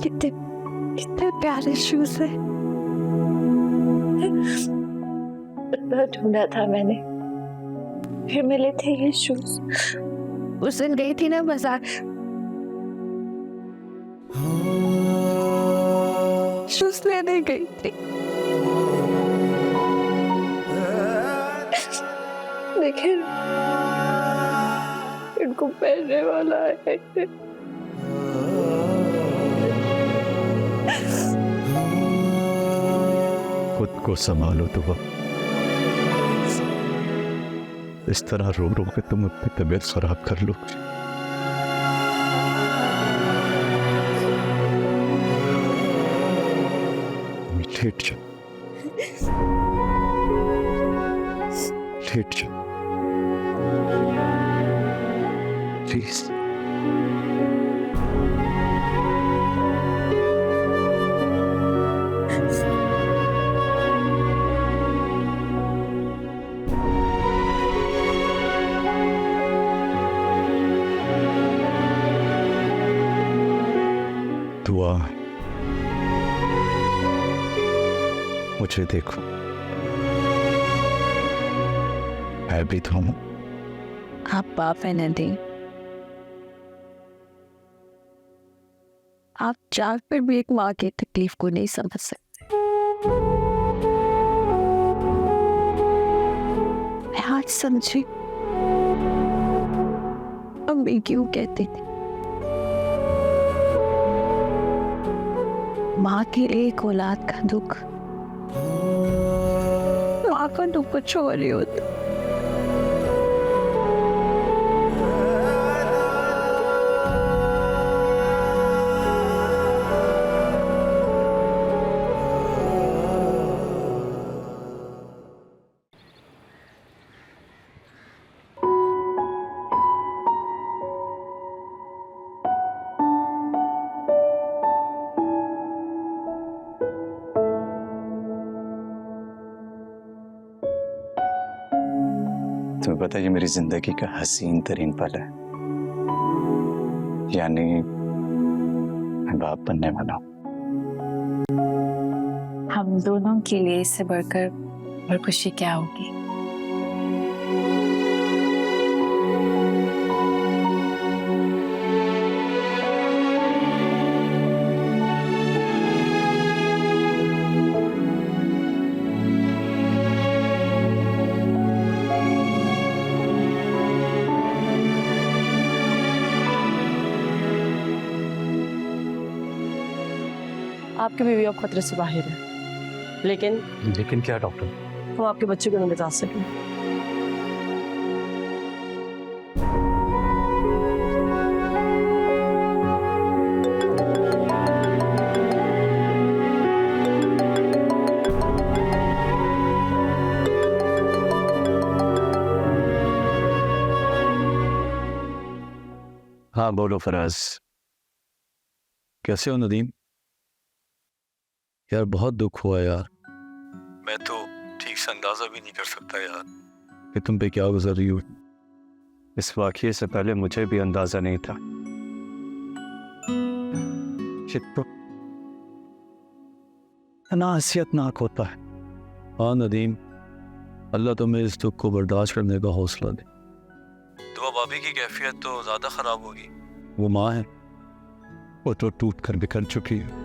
कितने कितने प्यारे शूज है। इतना ढूंढा था मैंने, फिर मिले थे ये शूज। उस दिन गई थी ना बाजार, शूज लेने गई थी, लेकिन इनको पहनने वाला है। खुद को संभालो तो इस तरह रो रो के तुम अपनी तबीयत खराब कर लो। लेट जाओ, लेट जाओ प्लीज। दुआ, मुझे देखो, मैं भी तो हूं। आप बाप है नदीम, आप चार पर भी एक माँ की तकलीफ को नहीं समझ सकते। मैं आज समझी अम्मी क्यों कहती थी माँ के लिए एक औलाद का दुख माँ का दुख कुछ और ही होता। तुम्हें पता है ये मेरी जिंदगी का हसीन तरीन पल है, यानी मैं बाप बनने वाला हूँ। हम दोनों के लिए इससे बढ़कर और खुशी क्या होगी। आपकी बीवी अब खतरे से बाहर है, लेकिन क्या डॉक्टर? हम आपके बच्चे को नहीं बचा सके। हाँ बोलो फराज, कैसे हो नदीम? यार बहुत दुख हुआ यार, मैं तो ठीक से अंदाजा भी नहीं कर सकता यार कि तुम पे क्या गुजर रही हो। इस वाक़ये से पहले मुझे भी अंदाजा नहीं था। इतना हसीयतनाक होता है। हाँ नदीम, अल्लाह तुम्हें इस दुख को बर्दाश्त करने का हौसला दे। दुआ भाभी की कैफियत तो ज़्यादा ख़राब होगी। वो माँ है, वो तो टूट कर बिखर चुकी है।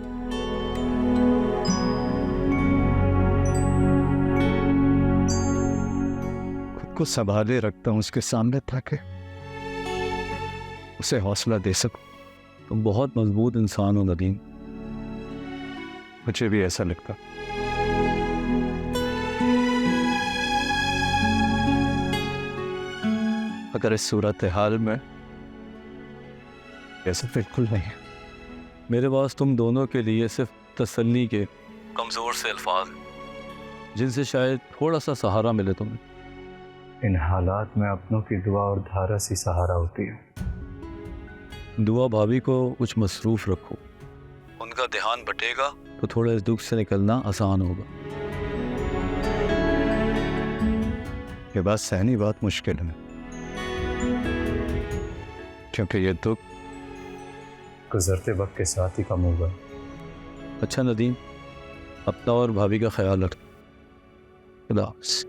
खुद को संभाले रखता हूँ उसके सामने ताकि उसे हौसला दे सकूं। तुम बहुत मजबूत इंसान हो नदीम, मुझे भी ऐसा लगता। अगर इस सूरत हाल में ऐसा बिल्कुल नहीं है। मेरे पास तुम दोनों के लिए सिर्फ तसल्ली के कमज़ोर से अल्फाज हैं जिनसे शायद थोड़ा सा सहारा मिले तुम्हें। इन हालात में अपनों की दुआ और धारा सी सहारा होती है। दुआ भाभी को कुछ मसरूफ़ रखो, उनका ध्यान बटेगा तो थोड़ा इस दुख से निकलना आसान होगा। ये बात सहनी बात मुश्किल है, क्योंकि ये दुख गुजरते वक्त के साथ ही कम होगा। अच्छा नदीम, अपना और भाभी का ख्याल रख। खुदा हाफ़िज़।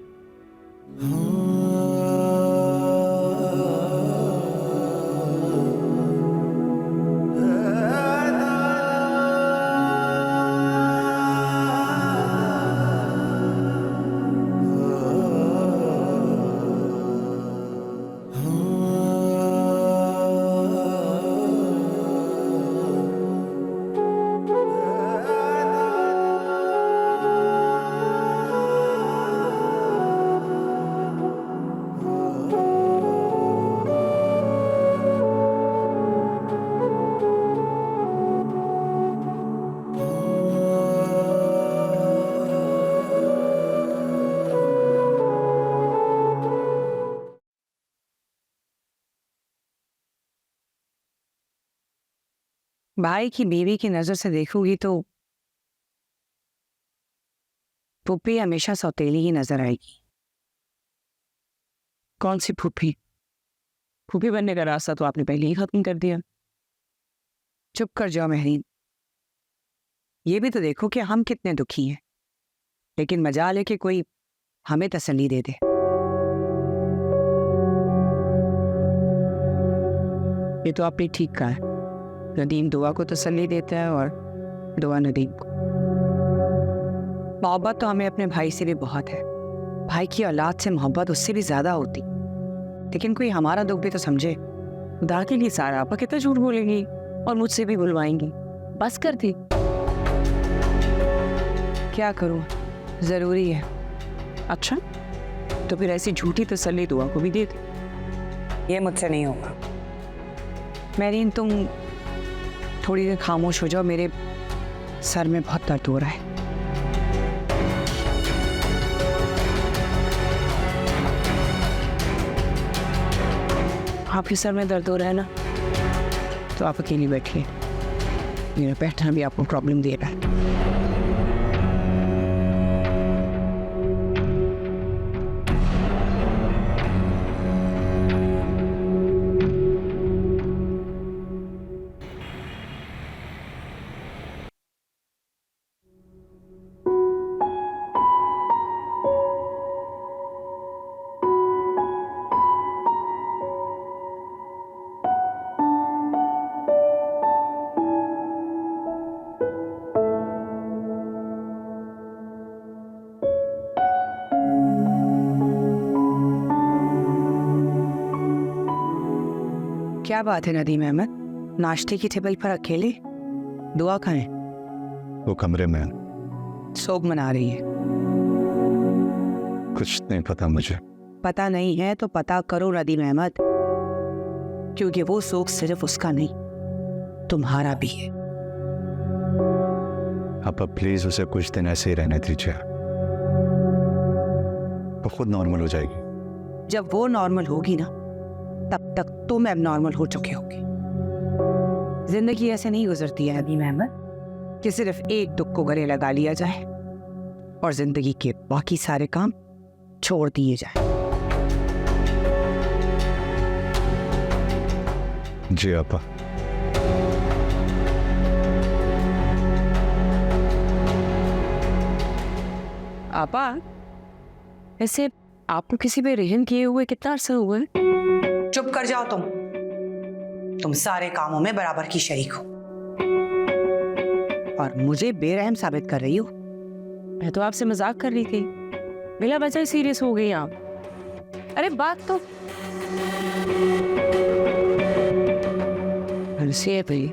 भाई की बीवी की नजर से देखूंगी तो फूफी हमेशा सौतेली ही नजर आएगी। कौन सी फूफी? फूफी बनने का रास्ता तो आपने पहले ही खत्म कर दिया। चुप कर जाओ महरीन, ये भी तो देखो कि हम कितने दुखी हैं, लेकिन मजाल है कि कोई हमें तसल्ली दे दे। ये तो आपने ठीक कहा है, नदीम दुआ को तसल्ली देता है और दुआ नदीम को। मोहब्बत तो हमें अपने भाई से भी बहुत है, भाई की औलाद से मोहब्बत उससे भी ज्यादा होती, लेकिन कोई हमारा दुख भी तो समझे। खुदा के लिए सारा आपा कितना झूठ बोलेंगी और मुझसे भी बुलवाएंगी। बस कर थी, क्या करूं, जरूरी है। अच्छा तो फिर ऐसी झूठी तसल्ली दुआ को भी दे दे। ये मुझसे नहीं होगा मैरीन, तुम थोड़ी देर खामोश हो जाओ, मेरे सर में बहुत दर्द हो रहा है। आपके सर में दर्द हो रहा है ना, तो आप अकेली बैठिए, मेरा बैठना भी आपको प्रॉब्लम दे रहा है। क्या बात है नदीम अहमद, नाश्ते की टेबल पर अकेले? दुआ कहाँ है? वो कमरे में। सोग मना रही है। कुछ नहीं पता मुझे। पता नहीं है तो पता करो नदीम अहमद, क्योंकि वो सोग सिर्फ उसका नहीं, तुम्हारा भी है। आप प्लीज उसे कुछ दिन ऐसे ही रहने दीजिए, वो खुद नॉर्मल हो जाएगी। जब वो नॉर्मल होगी ना, तब तक तुम एबनॉर्मल हो चुके होगे। जिंदगी ऐसे नहीं गुजरती है नदीम अहमद कि सिर्फ एक दुख को गले लगा लिया जाए और जिंदगी के बाकी सारे काम छोड़ दिए जाए। जी आपा। आपा, ऐसे आपको किसी पे रहम किए हुए कितना अरसा हुआ है? चुप कर जाओ तुम सारे कामों में बराबर की शरीक हो और मुझे बेरहम साबित कर रही हो। मैं तो आपसे मजाक कर रही थी, बिला वजह सीरियस हो गई आप। अरे बात तो हंसी है भाई।